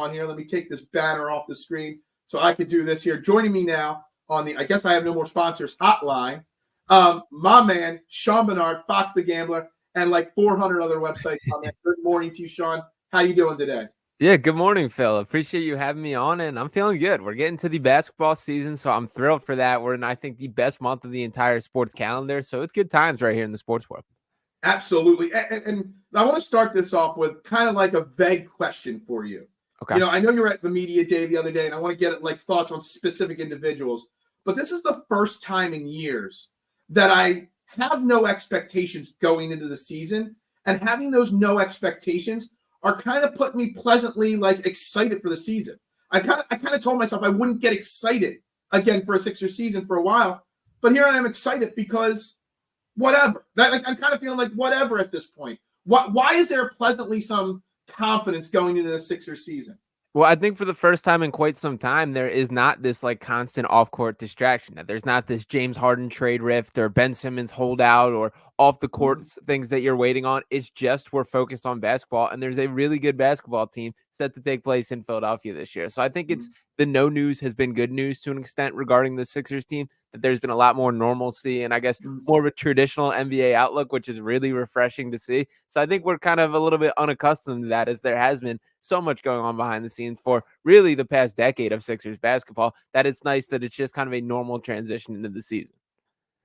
on here. Let me take this banner off the screen so I could do this here. Joining me now on the, I guess I have no more sponsors, hotline, my man, Sean Barnard, Fox the Gambler, and like 400 other websites on there. Good morning to you, Sean. How you doing today? Yeah, good morning, Phil. Appreciate you having me on, and I'm feeling good. We're getting to the basketball season, so I'm thrilled for that. We're in, I think, the best month of the entire sports calendar, so it's good times right here in the sports world. Absolutely. And I want to start this off with kind of like a vague question for you. Okay. You know, I know you were at the media day the other day, and I want to get like thoughts on specific individuals, but this is the first time in years that I have no expectations going into the season, and having those no expectations are kind of putting me pleasantly like excited for the season. I kind of told myself I wouldn't get excited again for a Sixers season for a while, but here I am excited because whatever. I'm kind of feeling like whatever at this point. Why is there pleasantly some confidence going into the Sixers season? Well, I think for the first time in quite some time, there is not this like constant off-court distraction. There's not this James Harden trade rift or Ben Simmons holdout or off-the-court things that you're waiting on. It's just we're focused on basketball, and there's a really good basketball team set to take place in Philadelphia this year. So I think it's the no news has been good news to an extent regarding the Sixers team, that there's been a lot more normalcy and I guess more of a traditional NBA outlook, which is really refreshing to see. So I think we're kind of a little bit unaccustomed to that, as there has been so much going on behind the scenes for really the past decade of Sixers basketball, that it's nice that it's just kind of a normal transition into the season.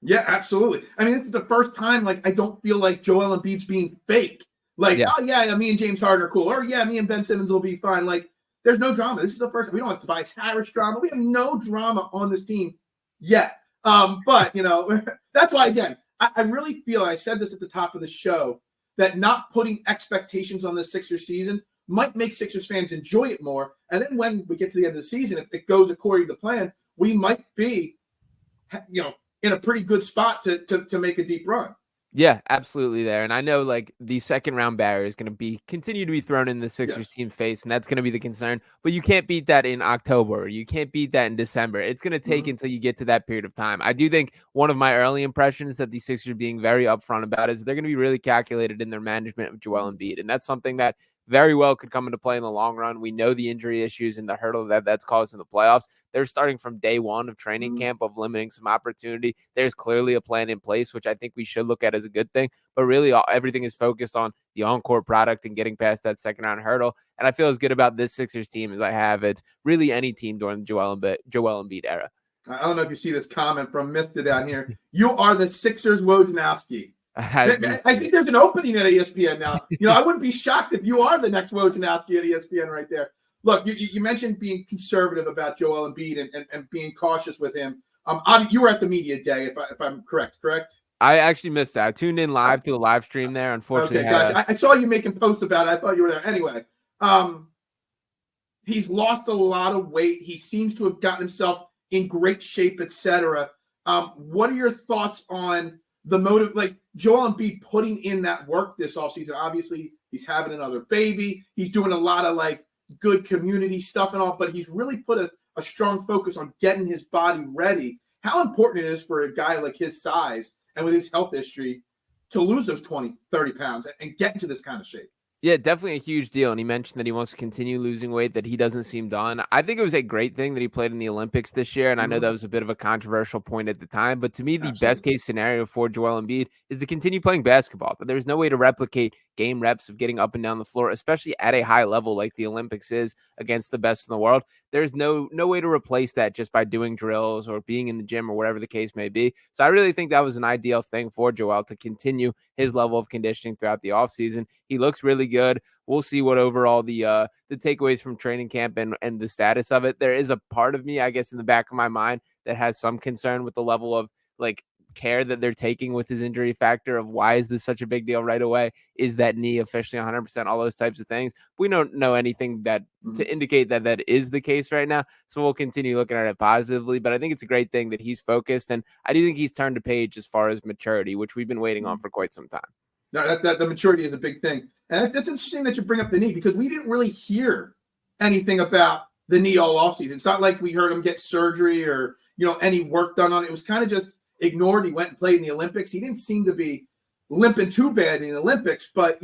Yeah, absolutely. I mean, this is the first time like I don't feel like Joel Embiid's being fake. Like, oh yeah, me and James Harden are cool. Or yeah, me and Ben Simmons will be fine. Like, there's no drama. This is the first. We don't have Tobias Harris drama. We have no drama on this team yet. But you know, that's why again, I really feel, and I said this at the top of the show, that not putting expectations on this Sixers season might make Sixers fans enjoy it more. And then when we get to the end of the season, if it goes according to plan, we might be, you know, in a pretty good spot to make a deep run. Yeah, absolutely there. And I know like the second round barrier is going to continue to be thrown in the Sixers team face, and that's going to be the concern. But you can't beat that in October. Or you can't beat that in December. It's going to take until you get to that period of time. I do think one of my early impressions that the Sixers being very upfront about is they're going to be really calculated in their management of Joel Embiid. And that's something that very well could come into play in the long run. We know the injury issues and the hurdle that's caused in the playoffs. They're starting from day one of training camp of limiting some opportunity. There's clearly a plan in place, which I think we should look at as a good thing. But really, everything is focused on the on-court product and getting past that second-round hurdle. And I feel as good about this Sixers team as I have it's really any team during the Joel Embiid era. I don't know if you see this comment from Mr. down here. You are the Sixers Wojnarowski. I think there's an opening at ESPN now. You know, I wouldn't be shocked if you are the next Wojnarowski at ESPN right there. Look, you mentioned being conservative about Joel Embiid and being cautious with him. You were at the media day, if I'm correct? I actually missed that. I tuned in live to the live stream there. Unfortunately, okay, gotcha. I saw you making posts about it. I thought you were there. Anyway, he's lost a lot of weight. He seems to have gotten himself in great shape, etc. What are your thoughts on the motive, like Joel Embiid putting in that work this offseason? Obviously, he's having another baby. He's doing a lot of like good community stuff and all, but he's really put a strong focus on getting his body ready. How important it is for a guy like his size and with his health history to lose those 20, 30 pounds and get into this kind of shape. Yeah, definitely a huge deal. And he mentioned that he wants to continue losing weight, that he doesn't seem done. I think it was a great thing that he played in the Olympics this year. And I know that was a bit of a controversial point at the time. But to me, the best case scenario for Joel Embiid is to continue playing basketball. But there's no way to replicate game reps of getting up and down the floor, especially at a high level like the Olympics is against the best in the world. There's no way to replace that just by doing drills or being in the gym or whatever the case may be. So I really think that was an ideal thing for Joel to continue his level of conditioning throughout the offseason. He looks really good. We'll see what overall the takeaways from training camp and the status of it. There is a part of me, I guess, in the back of my mind that has some concern with the level of like care that they're taking with his injury factor of why is this such a big deal right away? Is that knee officially 100%? All those types of things. We don't know anything that to indicate that is the case right now. So we'll continue looking at it positively, but I think it's a great thing that he's focused. And I do think he's turned a page as far as maturity, which we've been waiting on for quite some time. No, the maturity is a big thing. And that's interesting that you bring up the knee because we didn't really hear anything about the knee all offseason. It's not like we heard him get surgery or, any work done on it. It was kind of just ignored. He went and played in the Olympics. He didn't seem to be limping too bad in the Olympics, but,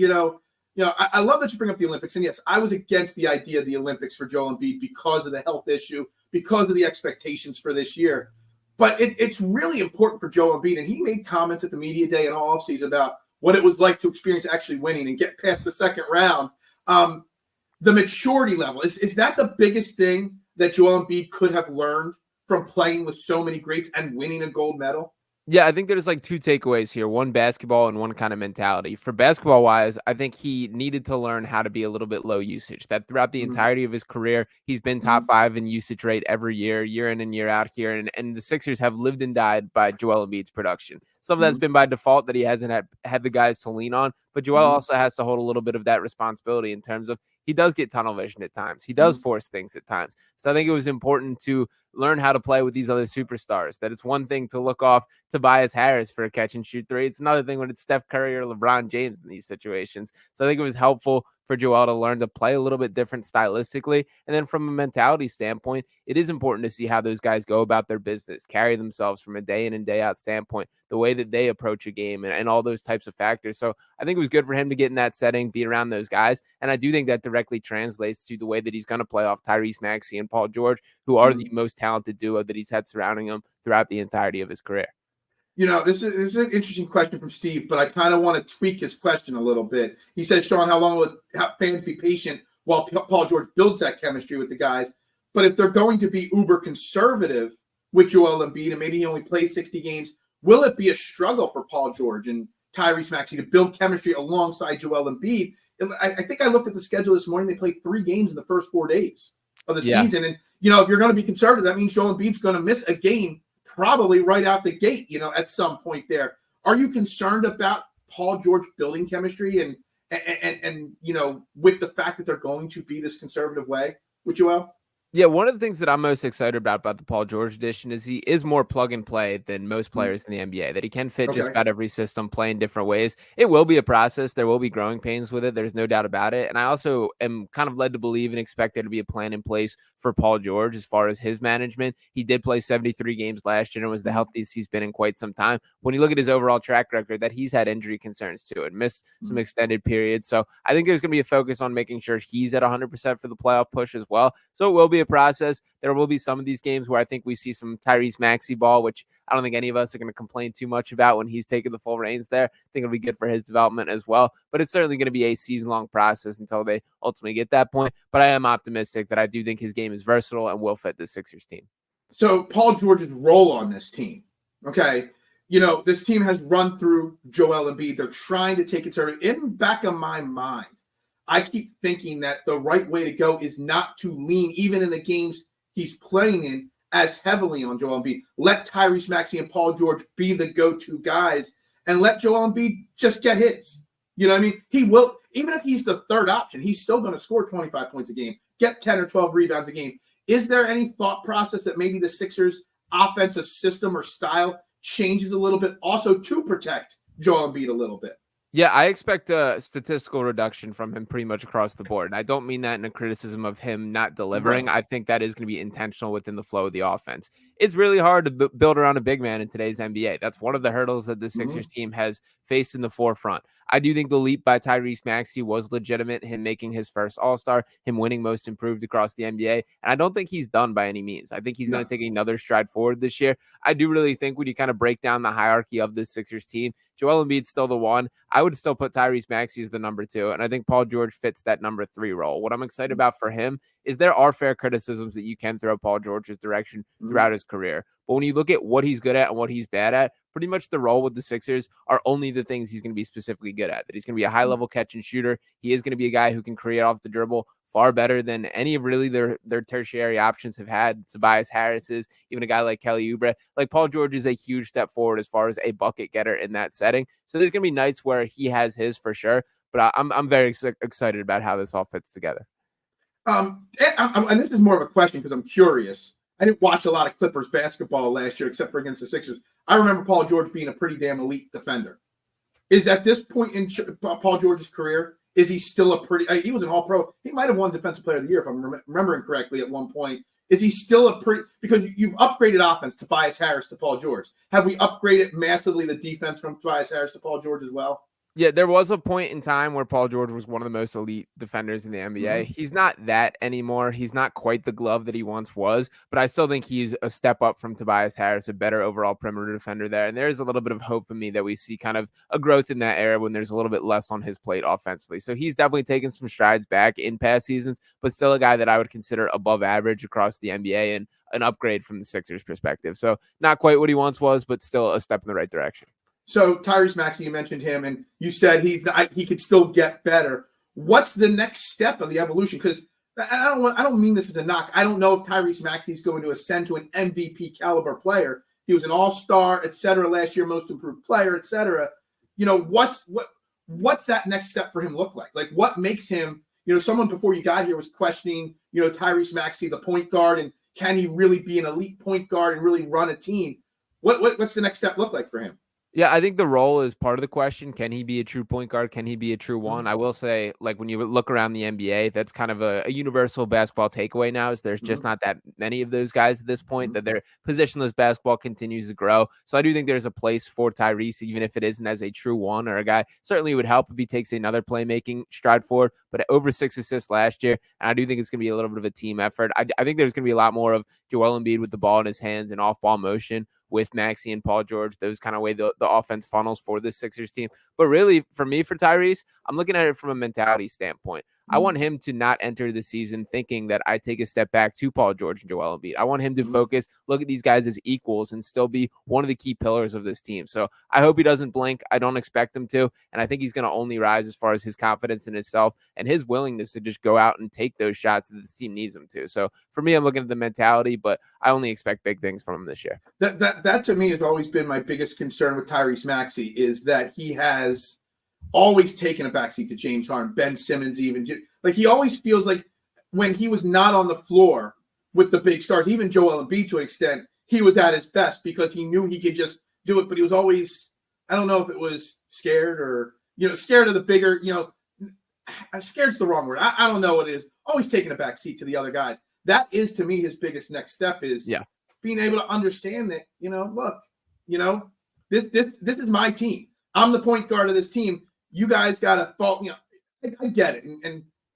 I love that you bring up the Olympics. And yes, I was against the idea of the Olympics for Joel Embiid because of the health issue, because of the expectations for this year. But it's really important for Joel Embiid. And he made comments at the media day and all offseason about what it was like to experience actually winning and get past the second round. The maturity level, is that the biggest thing that Joel Embiid could have learned from playing with so many greats and winning a gold medal? Yeah, I think there's like two takeaways here, one basketball and one kind of mentality. For basketball wise, I think he needed to learn how to be a little bit low usage. That throughout the entirety of his career, he's been top 5 in usage rate every year in and year out here. And the Sixers have lived and died by Joel Embiid's production. Some of that's been by default that he hasn't had the guys to lean on, but Joel also has to hold a little bit of that responsibility in terms of he does get tunnel vision at times. He does force things at times. So I think it was important to learn how to play with these other superstars. That it's one thing to look off Tobias Harris for a catch and shoot three. It's another thing when it's Steph Curry or LeBron James in these situations. So I think it was helpful for Joel to learn to play a little bit different stylistically. And then from a mentality standpoint, it is important to see how those guys go about their business, carry themselves from a day in and day out standpoint, the way that they approach a game and all those types of factors. So I think it was good for him to get in that setting, be around those guys. And I do think that directly translates to the way that he's going to play off Tyrese Maxey and Paul George, who are the most talented duo that he's had surrounding him throughout the entirety of his career. This is an interesting question from Steve, but I kind of want to tweak his question a little bit. He said, Sean, how long will fans be patient while Paul George builds that chemistry with the guys? But if they're going to be uber conservative with Joel Embiid and maybe he only plays 60 games, will it be a struggle for Paul George and Tyrese Maxey to build chemistry alongside Joel Embiid? I think I looked at the schedule this morning. They played 3 games in the first 4 days of the season. And, if you're going to be conservative, that means Joel Embiid's going to miss a game probably right out the gate, at some point there. Are you concerned about Paul George building chemistry and with the fact that they're going to be this conservative way with Joel? Yeah, one of the things that I'm most excited about the Paul George edition is he is more plug and play than most players in the NBA, that he can fit just about every system, play in different ways. It will be a process. There will be growing pains with it. There's no doubt about it. And I also am kind of led to believe and expect there to be a plan in place for Paul George as far as his management. He did play 73 games last year and was the healthiest he's been in quite some time. When you look at his overall track record, that he's had injury concerns too and missed some extended periods. So I think there's going to be a focus on making sure he's at 100% for the playoff push as well. So it will be a process. There will be some of these games where I think we see some Tyrese Maxey ball, which I don't think any of us are going to complain too much about when he's taking the full reins there. I think it'll be good for his development as well. But it's certainly going to be a season-long process until they ultimately get that point. But I am optimistic that I do think his game is versatile and will fit the Sixers team. So Paul George's role on this team, okay? This team has run through Joel Embiid. They're trying to take it to in the back of my mind. I keep thinking that the right way to go is not to lean, even in the games he's playing in, as heavily on Joel Embiid. Let Tyrese Maxey and Paul George be the go-to guys and let Joel Embiid just get his. You know what I mean? He will, even if he's the third option, he's still going to score 25 points a game, get 10 or 12 rebounds a game. Is there any thought process that maybe the Sixers' offensive system or style changes a little bit also to protect Joel Embiid a little bit? Yeah, I expect a statistical reduction from him pretty much across the board. And I don't mean that in a criticism of him not delivering. Right. I think that is going to be intentional within the flow of the offense. It's really hard to build around a big man in today's NBA. That's one of the hurdles that the Sixers team has faced in the forefront. I do think the leap by Tyrese Maxey was legitimate, him making his first All-Star, him winning Most Improved across the NBA. And I don't think he's done by any means. I think he's going to take another stride forward this year. I do really think when you kind of break down the hierarchy of this Sixers team, Joel Embiid's still the one. I would still put Tyrese Maxey as the number 2, and I think Paul George fits that number 3 role. What I'm excited about for him is there are fair criticisms that you can throw Paul George's direction throughout his career. But when you look at what he's good at and what he's bad at, pretty much the role with the Sixers are only the things he's going to be specifically good at. That he's going to be a high-level catch and shooter. He is going to be a guy who can create off the dribble far better than any of really their tertiary options have had. Tobias Harris's, even a guy like Kelly Oubre. Like Paul George is a huge step forward as far as a bucket getter in that setting. So there's going to be nights where he has his for sure. But I'm very excited about how this all fits together. And this is more of a question because I'm curious. I didn't watch a lot of Clippers basketball last year except for against the Sixers. I remember Paul George being a pretty damn elite defender. Is at this point in Paul George's career, is he still a pretty – he was an all-pro. He might have won Defensive Player of the Year if I'm remembering correctly at one point. Is he still a pretty – because you've upgraded offense to Tobias Harris to Paul George. Have we upgraded massively the defense from Tobias Harris to Paul George as well? Yeah, there was a point in time where Paul George was one of the most elite defenders in the NBA. He's not that anymore. He's not quite the glove that he once was, but I still think he's a step up from Tobias Harris, a better overall perimeter defender there. And there's a little bit of hope in me that we see kind of a growth in that area when there's a little bit less on his plate offensively. So he's definitely taken some strides back in past seasons, but still a guy that I would consider above average across the NBA and an upgrade from the Sixers perspective. So not quite what he once was, but still a step in the right direction. So Tyrese Maxey, you mentioned him, and you said he could still get better. What's the next step of the evolution? Because I don't mean this as a knock. I don't know if Tyrese Maxey is going to ascend to an MVP caliber player. He was an all-star, et cetera, last year, most improved player, et cetera. What's that next step for him look like? Like, what makes him? Someone before you got here was questioning, Tyrese Maxey, the point guard, and can he really be an elite point guard and really run a team? What's the next step look like for him? Yeah, I think the role is part of the question. Can he be a true point guard? Can he be a true one? I will say, like, when you look around the NBA, that's kind of a universal basketball takeaway now is there's just not that many of those guys at this point, that their positionless basketball continues to grow. So I do think there's a place for Tyrese, even if it isn't as a true one or a guy. Certainly would help if he takes another playmaking stride forward, but over 6 assists last year. And I do think it's going to be a little bit of a team effort. I think there's going to be a lot more of Joel Embiid with the ball in his hands and off-ball motion with Maxey and Paul George, those kind of way the offense funnels for this Sixers team. But really, for me, for Tyrese, I'm looking at it from a mentality standpoint. I want him to not enter the season thinking that I take a step back to Paul George and Joel Embiid. I want him to focus, look at these guys as equals and still be one of the key pillars of this team. So I hope he doesn't blink. I don't expect him to. And I think he's going to only rise as far as his confidence in himself and his willingness to just go out and take those shots that this team needs him to. So for me, I'm looking at the mentality, but I only expect big things from him this year. That to me has always been my biggest concern with Tyrese Maxey is that he has always taken a backseat to James Harden, Ben Simmons even. Like, he always feels like when he was not on the floor with the big stars, even Joel Embiid to an extent, he was at his best because he knew he could just do it. But he was always, I don't know if it was scared or, scared of the bigger, scared's the wrong word. I don't know what it is. Always taking a backseat to the other guys. That is, to me, his biggest next step is being able to understand that, look, this is my team. I'm the point guard of this team. You guys got to fall, I get it.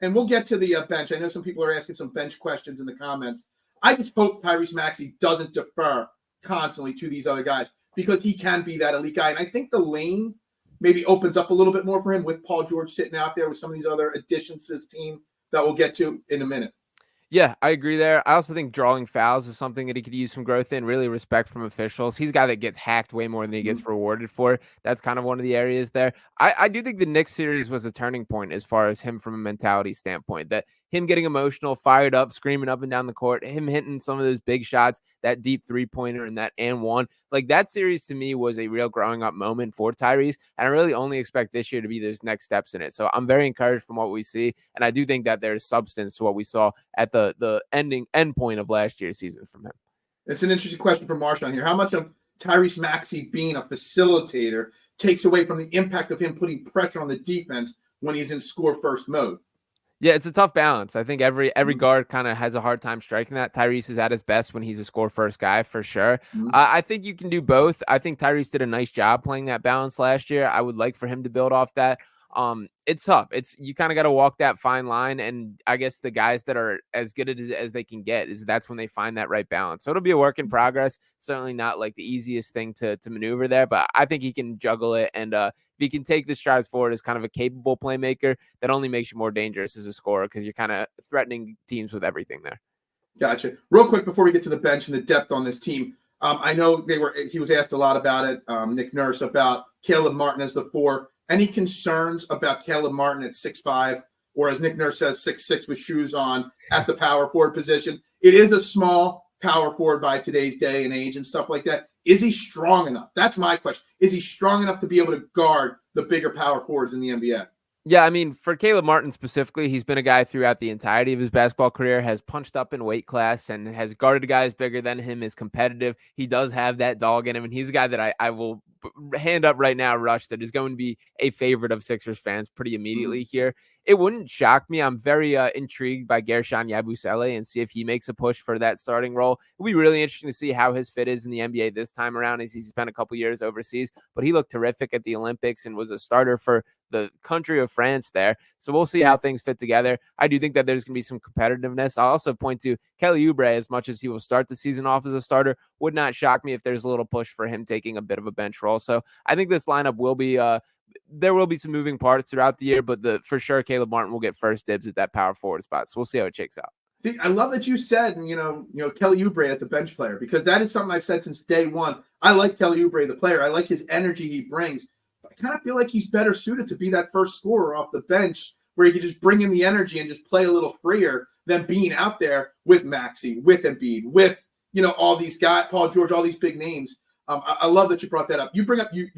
And we'll get to the bench. I know some people are asking some bench questions in the comments. I just hope Tyrese Maxey doesn't defer constantly to these other guys because he can be that elite guy. And I think the lane maybe opens up a little bit more for him with Paul George sitting out there with some of these other additions to his team that we'll get to in a minute. Yeah, I agree there. I also think drawing fouls is something that he could use some growth in, really respect from officials. He's a guy that gets hacked way more than he gets rewarded for. That's kind of one of the areas there. I do think the Knicks series was a turning point as far as him from a mentality standpoint, that him getting emotional, fired up, screaming up and down the court, him hitting some of those big shots, that deep three-pointer and that and one. Like, that series to me was a real growing up moment for Tyrese, and I really only expect this year to be those next steps in it. So I'm very encouraged from what we see, and I do think that there's substance to what we saw at the end point of last year's season from him. It's an interesting question from Marshawn here. How much of Tyrese Maxey being a facilitator takes away from the impact of him putting pressure on the defense when he's in score-first mode? Yeah, it's a tough balance. I think every guard kind of has a hard time striking that. Tyrese is at his best when he's a score-first guy, for sure. I think you can do both. I think Tyrese did a nice job playing that balance last year. I would like for him to build off that. It's tough. You kind of got to walk that fine line, and I guess the guys that are as good as they can get that's when they find that right balance. So it'll be a work in progress. Certainly not like the easiest thing to maneuver there, but I think he can juggle it, and if he can take the strides forward as kind of a capable playmaker, that only makes you more dangerous as a scorer because you're kind of threatening teams with everything there. Gotcha. Real quick before we get to the bench and the depth on this team, I know he was asked a lot about it, Nick Nurse, about Caleb Martin as the 4. Any concerns about Caleb Martin at 6'5", or as Nick Nurse says, 6'6" with shoes on at the power forward position? It is a small power forward by today's day and age and stuff like that. Is he strong enough? That's my question. Is he strong enough to be able to guard the bigger power forwards in the NBA? Yeah, I mean, for Caleb Martin specifically, he's been a guy throughout the entirety of his basketball career, has punched up in weight class and has guarded guys bigger than him, is competitive. He does have that dog in him, and he's a guy that I will hand up right now, Rush, that is going to be a favorite of Sixers fans pretty immediately here. It wouldn't shock me. I'm very intrigued by Gershon Yabusele and see if he makes a push for that starting role. It'll be really interesting to see how his fit is in the NBA this time around, as he's spent a couple years overseas, but he looked terrific at the Olympics and was a starter for the country of France there. So we'll see how things fit together. I do think that there's going to be some competitiveness. I'll also point to Kelly Oubre, as much as he will start the season off as a starter, would not shock me if there's a little push for him taking a bit of a bench role. So I think this lineup will be, there will be some moving parts throughout the year, but for sure, Caleb Martin will get first dibs at that power forward spot. So we'll see how it shakes out. See, I love that you said, Kelly Oubre as a bench player, because that is something I've said since day one. I like Kelly Oubre, the player. I like his energy he brings. I kind of feel like he's better suited to be that first scorer off the bench where he can just bring in the energy and just play a little freer than being out there with Maxey, with Embiid, with, all these guys, Paul George, all these big names. I love that you brought that up. You bring up you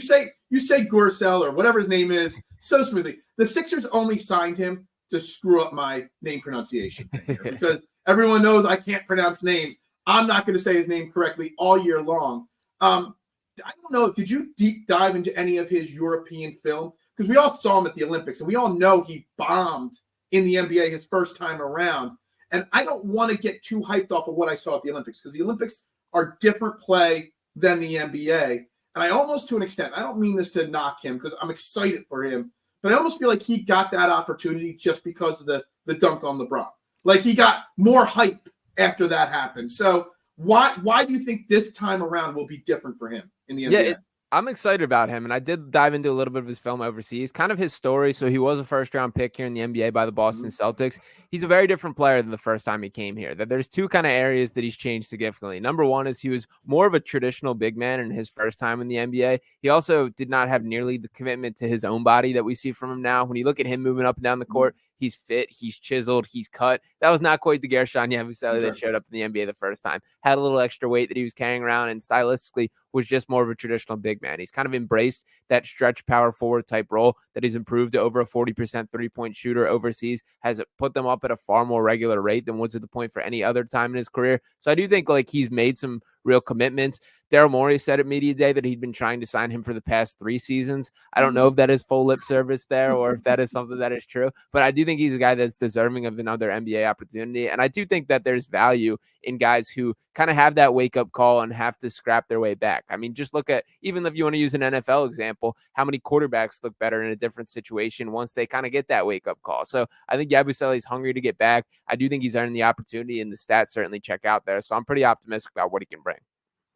say Gorcel or whatever his name is so smoothly. The Sixers only signed him to screw up my name pronunciation because everyone knows I can't pronounce names. I'm not going to say his name correctly all year long. I don't know. Did you deep dive into any of his European film? Because we all saw him at the Olympics, and we all know he bombed in the NBA his first time around. And I don't want to get too hyped off of what I saw at the Olympics, because the Olympics are different play than the NBA. And I almost, to an extent, I don't mean this to knock him, because I'm excited for him, but I almost feel like he got that opportunity just because of the dunk on LeBron. Like, he got more hype after that happened. So why do you think this time around will be different for him in the NBA? Yeah, I'm excited about him, and I did dive into a little bit of his film overseas, kind of his story. So he was a first-round pick here in the NBA by the Boston Celtics. He's a very different player than the first time he came here. That there's two kind of areas that he's changed significantly. Number one is he was more of a traditional big man in his first time in the NBA. He also did not have nearly the commitment to his own body that we see from him now. When you look at him moving up and down the court, he's fit, he's chiseled, he's cut. That was not quite the Gershon Yabusele that showed up in the NBA the first time. Had a little extra weight that he was carrying around, and stylistically was just more of a traditional big man. He's kind of embraced that stretch power forward type role that he's improved to over a 40% three-point shooter overseas, has put them up at a far more regular rate than was at the point for any other time in his career. So I do think like he's made some real commitments. Daryl Morey said at Media Day that he'd been trying to sign him for the past 3 seasons. I don't know if that is full lip service there or if that is something that is true, but I do think he's a guy that's deserving of another NBA opportunity. And I do think that there's value in guys who kind of have that wake-up call and have to scrap their way back. I mean, just look at, even if you want to use an NFL example, how many quarterbacks look better in a different situation once they kind of get that wake-up call. So I think Yabusele's hungry to get back. I do think he's earned the opportunity, and the stats certainly check out there. So I'm pretty optimistic about what he can bring.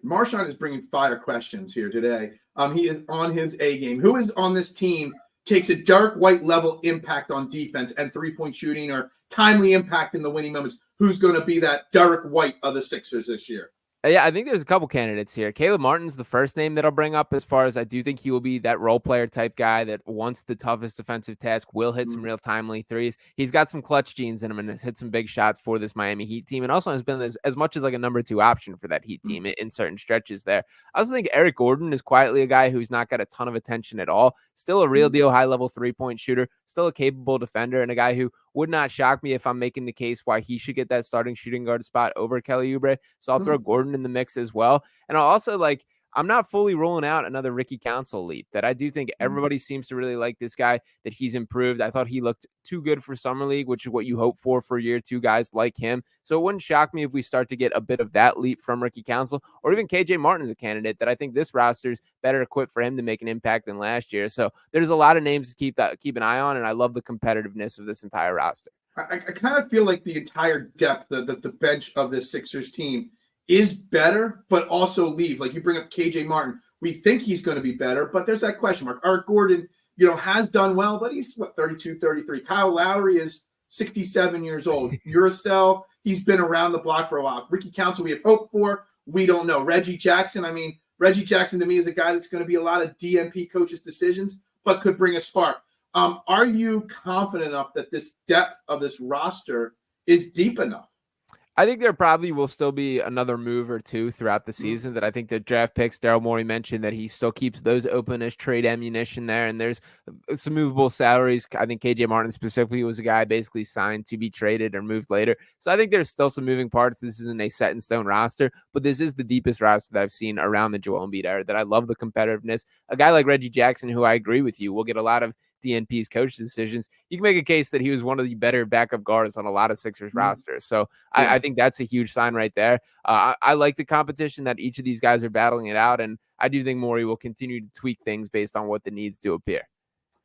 Marshawn is bringing fire questions here today. He is on his A game. Who is on this team takes a Derek White level impact on defense and three-point shooting or timely impact in the winning moments? Who's going to be that Derek White of the Sixers this year? Yeah, I think there's a couple candidates here. Caleb Martin's the first name that I'll bring up, as far as I do think he will be that role player type guy that wants the toughest defensive task, will hit some real timely threes. He's got some clutch genes in him and has hit some big shots for this Miami Heat team, and also has been as much as like a number 2 option for that Heat team in certain stretches there. I also think Eric Gordon is quietly a guy who's not got a ton of attention at all. Still a real deal high-level three-point shooter, still a capable defender, and a guy who would not shock me if I'm making the case why he should get that starting shooting guard spot over Kelly Oubre. So I'll throw Gordon in the mix as well. And I'll also I'm not fully rolling out another Ricky Council leap. That I do think everybody seems to really like this guy, that he's improved. I thought he looked too good for Summer League, which is what you hope for year 2 guys like him. So it wouldn't shock me if we start to get a bit of that leap from Ricky Council, or even KJ Martin's a candidate that I think this roster's better equipped for him to make an impact than last year. So there's a lot of names to keep an eye on, and I love the competitiveness of this entire roster. I kind of feel like the entire depth, the bench of this Sixers team is better, but also leaves. Like you bring up KJ Martin. We think he's going to be better, but there's that question mark. Eric Gordon, has done well, but he's 32, 33. Kyle Lowry is 67 years old. Uracell, he's been around the block for a while. Ricky Council, we have hope for. We don't know. Reggie Jackson to me is a guy that's going to be a lot of DNP coaches' decisions, but could bring a spark. Are you confident enough that this depth of this roster is deep enough? I think there probably will still be another move or two throughout the season that I think the draft picks, Daryl Morey mentioned that he still keeps those open as trade ammunition there. And there's some movable salaries. I think KJ Martin specifically was a guy basically signed to be traded or moved later. So I think there's still some moving parts. This isn't a set in stone roster, but this is the deepest roster that I've seen around the Joel Embiid era, that I love the competitiveness. A guy like Reggie Jackson, who I agree with you, will get a lot of DNP's coach decisions. You can make a case that he was one of the better backup guards on a lot of Sixers rosters. So I think that's a huge sign right there. I like the competition that each of these guys are battling it out. And I do think Morey will continue to tweak things based on what the needs do appear.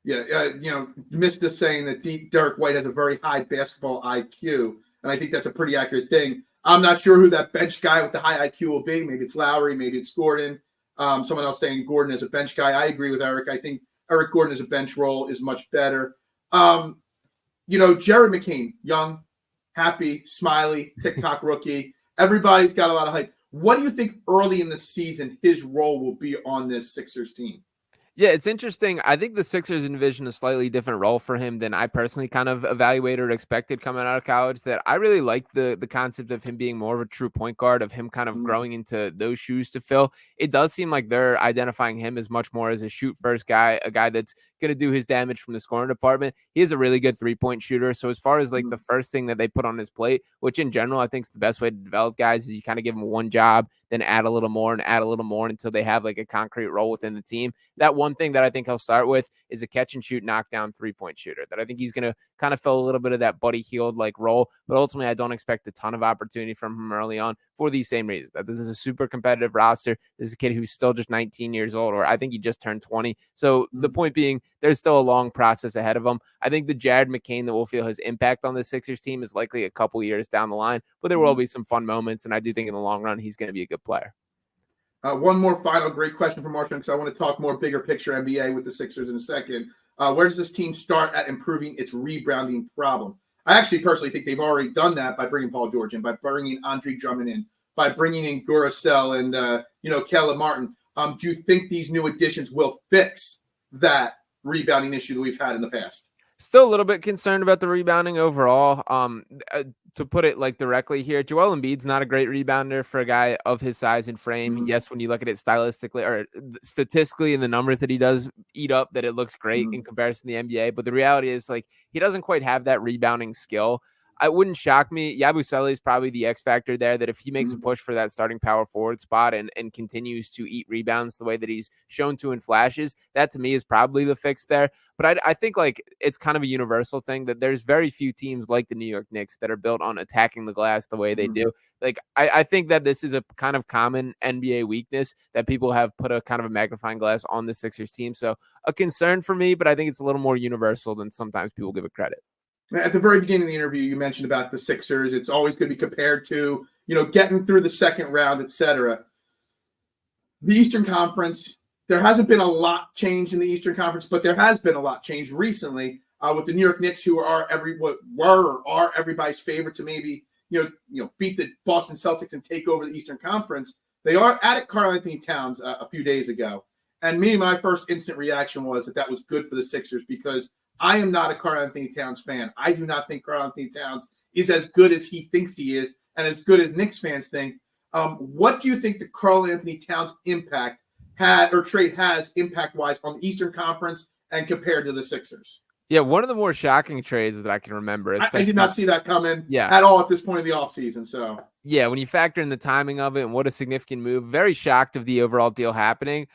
Yeah. You missed us saying that Derek White has a very high basketball IQ. And I think that's a pretty accurate thing. I'm not sure who that bench guy with the high IQ will be. Maybe it's Lowry. Maybe it's Gordon. Someone else saying Gordon is a bench guy. I agree with Eric. I think Eric Gordon as a bench role is much better. Jared McCain, young, happy, smiley, TikTok rookie. Everybody's got a lot of hype. What do you think early in the season his role will be on this Sixers team? Yeah, it's interesting. I think the Sixers envision a slightly different role for him than I personally kind of evaluated or expected coming out of college. That I really like the concept of him being more of a true point guard, of him kind of growing into those shoes to fill. It does seem like they're identifying him as much more as a shoot first guy, a guy that's going to do his damage from the scoring department. He is a really good 3-point shooter. So as far as like the first thing that they put on his plate, which in general I think is the best way to develop guys, is you kind of give them one job, then add a little more and add a little more until they have like a concrete role within the team. That one thing that I think he'll start with is a catch and shoot knockdown 3-point shooter, that I think he's going to kind of fill a little bit of that Buddy Hield like role. But ultimately, I don't expect a ton of opportunity from him early on for these same reasons, that this is a super competitive roster. This is a kid who's still just 19 years old, or I think he just turned 20. So the point being, there's still a long process ahead of him. I think the Jared McCain that will feel his impact on the Sixers team is likely a couple years down the line, but there will be some fun moments. And I do think in the long run, he's going to be a good player. One more final great question from Marshall, because I want to talk more bigger picture NBA with the Sixers in a second. Where does this team start at improving its rebounding problem? I actually personally think they've already done that by bringing Paul George in, by bringing Andre Drummond in, by bringing in Gurasel and Caleb Martin. Do you think these new additions will fix that rebounding issue that we've had in the past? Still a little bit concerned about the rebounding overall. To put it like directly here, Joel Embiid's not a great rebounder for a guy of his size and frame. Yes, when you look at it stylistically or statistically in the numbers that he does eat up, that it looks great in comparison to the NBA. But the reality is, like, he doesn't quite have that rebounding skill. It wouldn't shock me. Yabusele is probably the X factor there, that if he makes a push for that starting power forward spot and continues to eat rebounds the way that he's shown to in flashes, that to me is probably the fix there. But I think like it's kind of a universal thing that there's very few teams like the New York Knicks that are built on attacking the glass the way they do. Like, I think that this is a kind of common NBA weakness, that people have put a kind of a magnifying glass on the Sixers team. So a concern for me, but I think it's a little more universal than sometimes people give it credit. At the very beginning of the interview, you mentioned about the Sixers. It's always going to be compared to, getting through the second round, et cetera. The Eastern Conference, there hasn't been a lot changed in the Eastern Conference, but there has been a lot changed recently with the New York Knicks, who are everybody's favorite to maybe, beat the Boston Celtics and take over the Eastern Conference. They are at Karl-Anthony Towns a few days ago. And my first instant reaction was that was good for the Sixers, because I am not a Karl-Anthony Towns fan. I do not think Karl-Anthony Towns is as good as he thinks he is, and as good as Knicks fans think. What do you think the Karl-Anthony Towns impact trade has impact-wise on the Eastern Conference and compared to the Sixers? Yeah, one of the more shocking trades that I can remember. I did not see that coming at all at this point of the offseason. So yeah, when you factor in the timing of it and what a significant move, very shocked of the overall deal happening.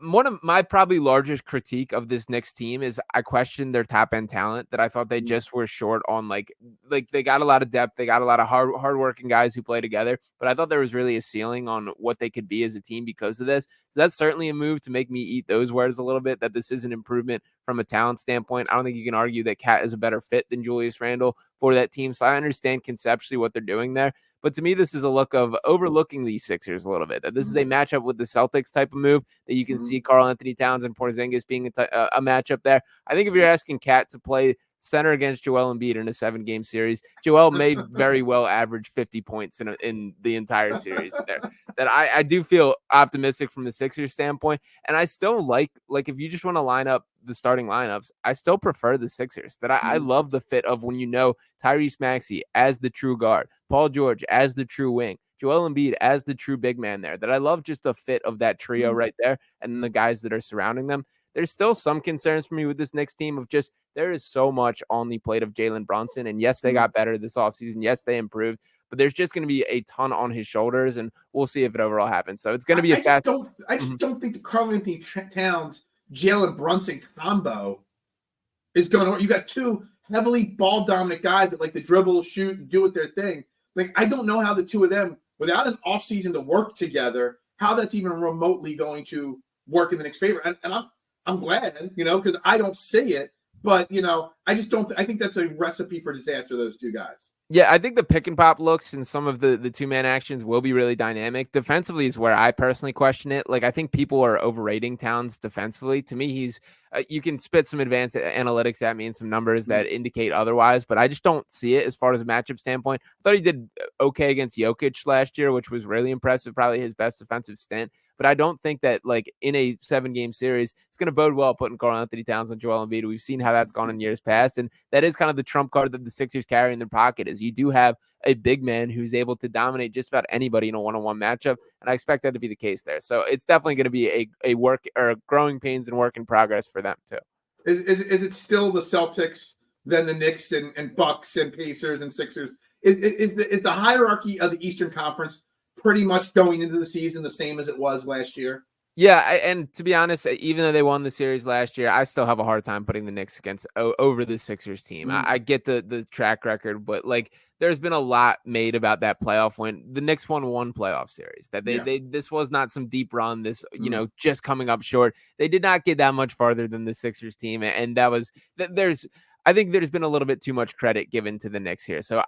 One of my probably largest critique of this Knicks team is I question their top end talent, that I thought they just were short on like they got a lot of depth. They got a lot of hardworking guys who play together, but I thought there was really a ceiling on what they could be as a team because of this. So that's certainly a move to make me eat those words a little bit, that this is an improvement from a talent standpoint. I don't think you can argue that Cat is a better fit than Julius Randle for that team. So I understand conceptually what they're doing there. But to me, this is a look of overlooking these Sixers a little bit. That this is a matchup with the Celtics type of move, that you can see Karl-Anthony Towns and Porzingis being a matchup there. I think if you're asking Cat to play center against Joel Embiid in a 7-game series, Joel may very well average 50 points in the entire series there. That I do feel optimistic from the Sixers standpoint. And I still like if you just want to line up the starting lineups, I still prefer the Sixers. That I love the fit of when Tyrese Maxey as the true guard, Paul George as the true wing, Joel Embiid as the true big man there. That I love just the fit of that trio right there, and then the guys that are surrounding them. There's still some concerns for me with this Knicks team of just there is so much on the plate of Jalen Brunson. And yes, they got better this offseason. Yes, they improved. But there's just going to be a ton on his shoulders, and we'll see if it overall happens. So it's going to be I just don't think the Karl-Anthony Towns Jalen Brunson combo is going to work. You got two heavily ball dominant guys that like to dribble, shoot, and do it their thing. Like, I don't know how the two of them, without an offseason to work together, how that's even remotely going to work in the Knicks' favor. And I'm glad, because I don't see it. But, I just don't. I think that's a recipe for disaster, those two guys. Yeah, I think the pick and pop looks and some of the two-man actions will be really dynamic. Defensively is where I personally question it. Like, I think people are overrating Towns defensively. To me, he's you can spit some advanced analytics at me and some numbers that indicate otherwise, but I just don't see it as far as a matchup standpoint. I thought he did okay against Jokic last year, which was really impressive, probably his best defensive stint. But I don't think that, like, in a 7-game series, it's going to bode well putting Karl-Anthony Towns on Joel Embiid. We've seen how that's gone in years past, and that is kind of the trump card that the Sixers carry in their pocket is you do have a big man who's able to dominate just about anybody in a one-on-one matchup, and I expect that to be the case there. So it's definitely going to be a work or growing pains and work in progress for them too. Is it still the Celtics, then the Knicks and Bucks and Pacers and Sixers? Is the hierarchy of the Eastern Conference pretty much going into the season the same as it was last year? Yeah, and to be honest, even though they won the series last year, I still have a hard time putting the Knicks over the Sixers team. I get the track record, but like there's been a lot made about that playoff win. The Knicks won one playoff series. That this was not some deep run. This just coming up short. They did not get that much farther than the Sixers team, and that was I think there's been a little bit too much credit given to the Knicks here. So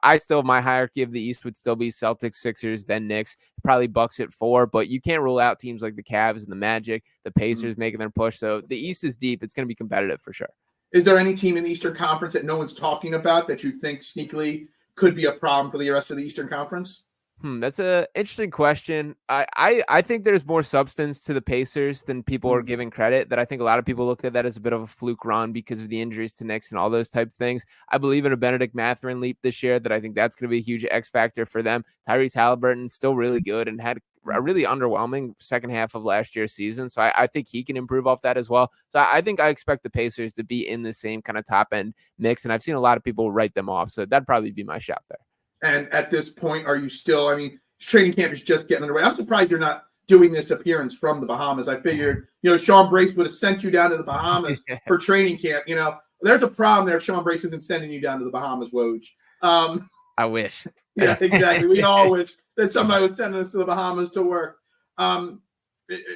my hierarchy of the East would still be Celtics, Sixers, then Knicks, probably Bucks at 4, but you can't rule out teams like the Cavs and the Magic, the Pacers making their push. So the East is deep. It's going to be competitive for sure. Is there any team in the Eastern Conference that no one's talking about that you think sneakily could be a problem for the rest of the Eastern Conference? That's an interesting question. I think there's more substance to the Pacers than people are giving credit. That I think a lot of people looked at that as a bit of a fluke run because of the injuries to Knicks and all those type of things. I believe in a Benedict Mathurin leap this year. That I think that's going to be a huge X factor for them. Tyrese Halliburton's still really good and had a really underwhelming second half of last year's season. So I think he can improve off that as well. So I think I expect the Pacers to be in the same kind of top end mix. And I've seen a lot of people write them off. So that'd probably be my shot there. And at this point, are you still, training camp is just getting underway. I'm surprised you're not doing this appearance from the Bahamas. I figured, Sean Brace would have sent you down to the Bahamas for training camp. There's a problem there if Sean Brace isn't sending you down to the Bahamas, Woj. I wish. Yeah, exactly. We all wish that somebody would send us to the Bahamas to work. Are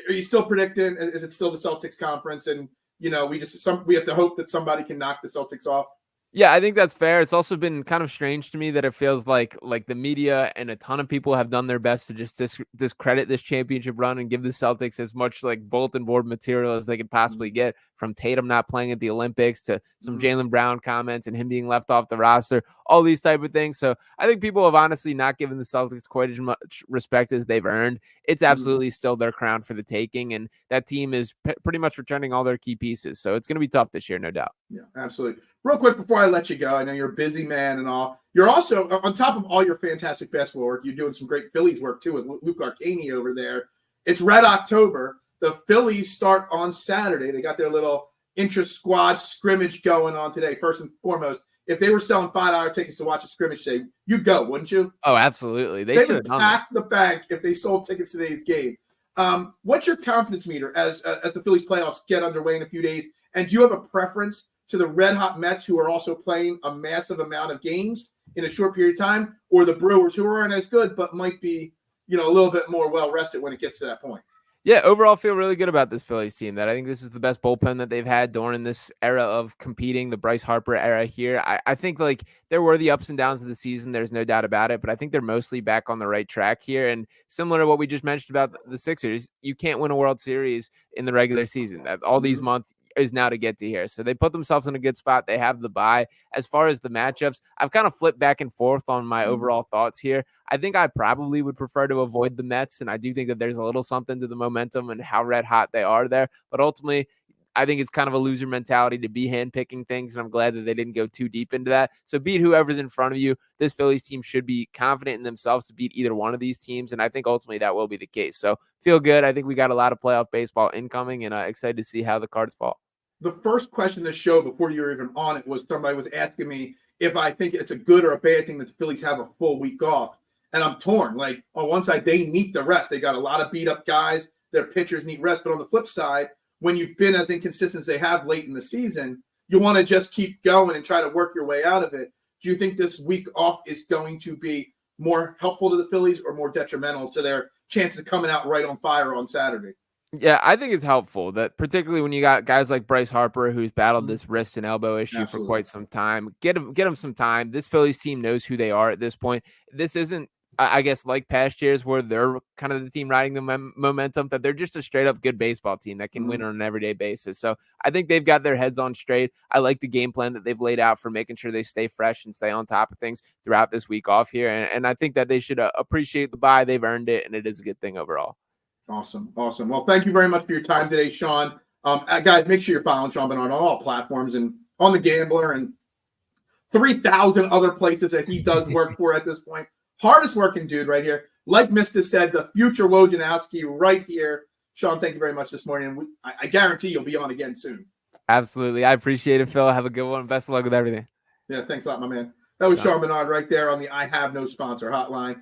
you still predicting, is it still the Celtics conference? And, we have to hope that somebody can knock the Celtics off. Yeah, I think that's fair. It's also been kind of strange to me that it feels like the media and a ton of people have done their best to just discredit this championship run and give the Celtics as much bulletin board material as they could possibly get, from Tatum not playing at the Olympics to some Jaylen Brown comments and him being left off the roster, all these type of things. So I think people have honestly not given the Celtics quite as much respect as they've earned. It's absolutely still their crown for the taking, and that team is pretty much returning all their key pieces. So it's going to be tough this year, no doubt. Yeah, absolutely. Real quick before I let you go, I know you're a busy man and all. You're also, on top of all your fantastic basketball work, you're doing some great Phillies work too with Luke Arcani over there. It's Red October. The Phillies start on Saturday. They got their little intra-squad scrimmage going on today. First and foremost, if they were selling $5 tickets to watch a scrimmage today, you'd go, wouldn't you? Oh, absolutely. They would pack the bank if they sold tickets to today's game. What's your confidence meter as the Phillies playoffs get underway in a few days? And do you have a preference to the red-hot Mets, who are also playing a massive amount of games in a short period of time, or the Brewers, who aren't as good but might be, a little bit more well-rested when it gets to that point? Yeah, overall feel really good about this Phillies team. That I think this is the best bullpen that they've had during this era of competing, the Bryce Harper era here. I think there were the ups and downs of the season. There's no doubt about it, but I think they're mostly back on the right track here. And similar to what we just mentioned about the Sixers, you can't win a World Series in the regular season. All these months, is now to get to here. So they put themselves in a good spot. They have the bye. As far as the matchups, I've kind of flipped back and forth on my overall thoughts here. I think I probably would prefer to avoid the Mets, and I do think that there's a little something to the momentum and how red hot they are there. But ultimately, I think it's kind of a loser mentality to be handpicking things, and I'm glad that they didn't go too deep into that. So beat whoever's in front of you. This Phillies team should be confident in themselves to beat either one of these teams, and I think ultimately that will be the case. So feel good. I think we got a lot of playoff baseball incoming, and excited to see how the cards fall. The first question of the show before you were even on it was somebody was asking me if I think it's a good or a bad thing that the Phillies have a full week off. And I'm torn. Like, on one side, they need the rest. They got a lot of beat-up guys. Their pitchers need rest. But on the flip side, when you've been as inconsistent as they have late in the season, you want to just keep going and try to work your way out of it. Do you think this week off is going to be more helpful to the Phillies or more detrimental to their chances of coming out right on fire on Saturday? Yeah, I think it's helpful that particularly when you got guys like Bryce Harper, who's battled this wrist and elbow issue for quite some time. Get him some time. This Phillies team knows who they are at this point. This isn't, I guess, like past years where they're kind of the team riding the momentum, that they're just a straight up good baseball team that can win on an everyday basis. So I think they've got their heads on straight. I like the game plan that they've laid out for making sure they stay fresh and stay on top of things throughout this week off here. And I think that they should appreciate the bye. They've earned it, and it is a good thing overall. Awesome. Well, thank you very much for your time today, Sean. Guys, make sure you're following Sean Barnard on all platforms and on The Gambler and 3,000 other places that he does work for at this point. Hardest working dude right here. Like Mr. said, the future Wojnarowski right here. Sean, thank you very much this morning. And I guarantee you'll be on again soon. Absolutely. I appreciate it, Phil. Have a good one. Best of luck with everything. Yeah, thanks a lot, my man. That was Sean Barnard right there on the I Have No Sponsor hotline.